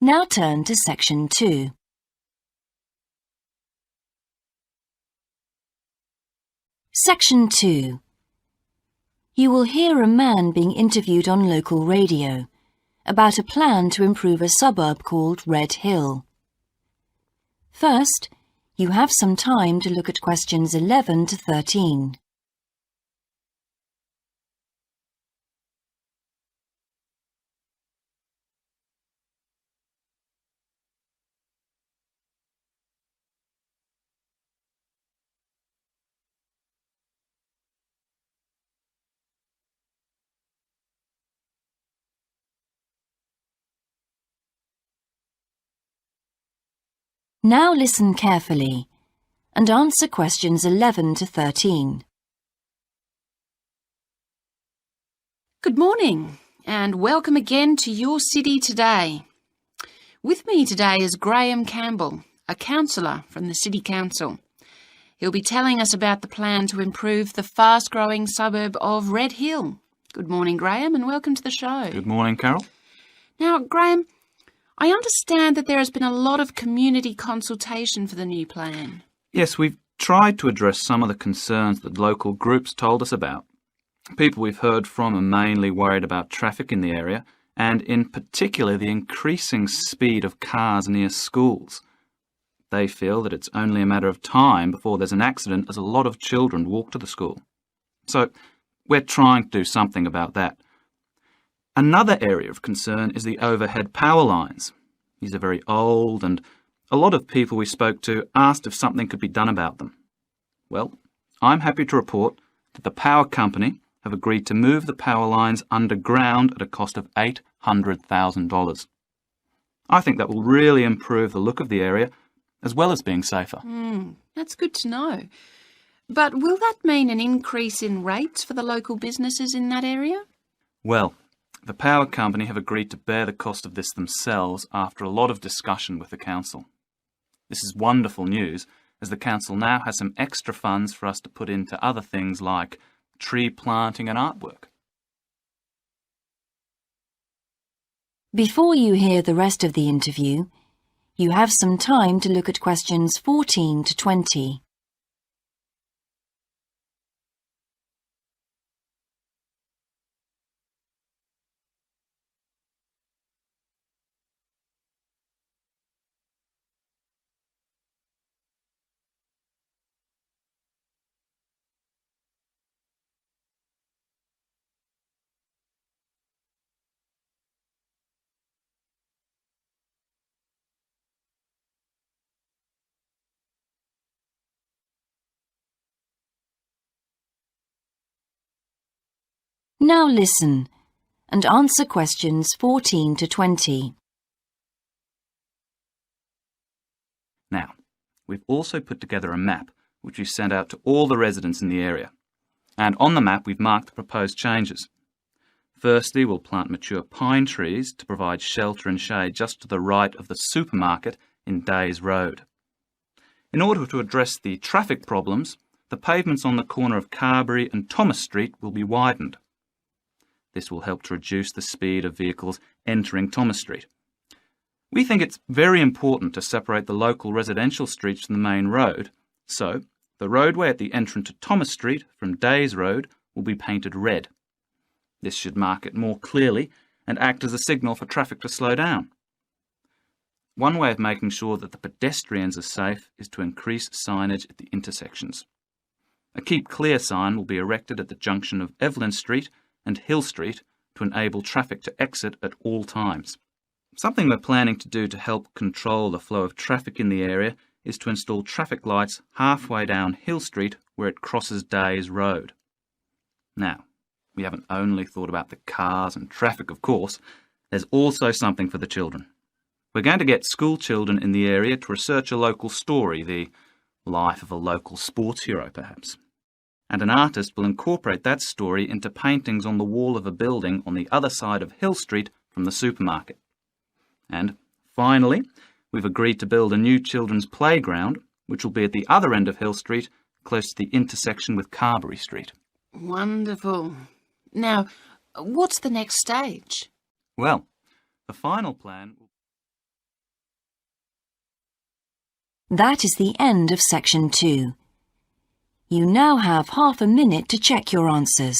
Now turn to Section 2. Section 2. You will hear a man being interviewed on local radio about a plan to improve a suburb called Red Hill. First, you have some time to look at questions 11 to 13. Now listen carefully and answer questions 11 to 13. Good morning and welcome again to Your City Today. With me today is Graham Campbell, a councillor from the City Council. He'll be telling us about the plan to improve the fast-growing suburb of Red Hill. Good morning, Graham, and welcome to the show. Good morning, Carol. Now, Graham, I understand that there has been a lot of community consultation for the new plan. Yes, we've tried to address some of the concerns that local groups told us about. People we've heard from are mainly worried about traffic in the area and in particular the increasing speed of cars near schools. They feel that it's only a matter of time before there's an accident as a lot of children walk to the school. So we're trying to do something about that. Another area of concern is the overhead power lines. These are very old and a lot of people we spoke to asked if something could be done about them. Well, I'm happy to report that the power company have agreed to move the power lines underground at a cost of $800,000. I think that will really improve the look of the area as well as being safer. That's good to know. But will that mean an increase in rates for the local businesses in that area? Well, the power company have agreed to bear the cost of this themselves after a lot of discussion with the council. This is wonderful news, as the council now has some extra funds for us to put into other things like tree planting and artwork. Before you hear the rest of the interview, you have some time to look at questions 14 to 20. Now listen and answer questions 14 to 20. Now, we've also put together a map which we've sent out to all the residents in the area. And on the map we've marked the proposed changes. Firstly, we'll plant mature pine trees to provide shelter and shade just to the right of the supermarket in Days Road. In order to address the traffic problems, the pavements on the corner of Carberry and Thomas Street will be widened. This will help to reduce the speed of vehicles entering Thomas Street. We think it's very important to separate the local residential streets from the main road, so the roadway at the entrance to Thomas Street from Days Road will be painted red. This should mark it more clearly and act as a signal for traffic to slow down. One way of making sure that the pedestrians are safe is to increase signage at the intersections. A Keep Clear sign will be erected at the junction of Evelyn Street and Hill Street to enable traffic to exit at all times. Something we're planning to do to help control the flow of traffic in the area is to install traffic lights halfway down Hill Street where it crosses Days Road. Now, we haven't only thought about the cars and traffic, of course. There's also something for the children. We're going to get school children in the area to research a local story, the life of a local sports hero, perhaps. And an artist will incorporate that story into paintings on the wall of a building on the other side of Hill Street from the supermarket. And finally, we've agreed to build a new children's playground, which will be at the other end of Hill Street, close to the intersection with Carberry Street. Wonderful. Now, what's the next stage? Well, the final plan... That is the end of Section 2. You now have half a minute to check your answers.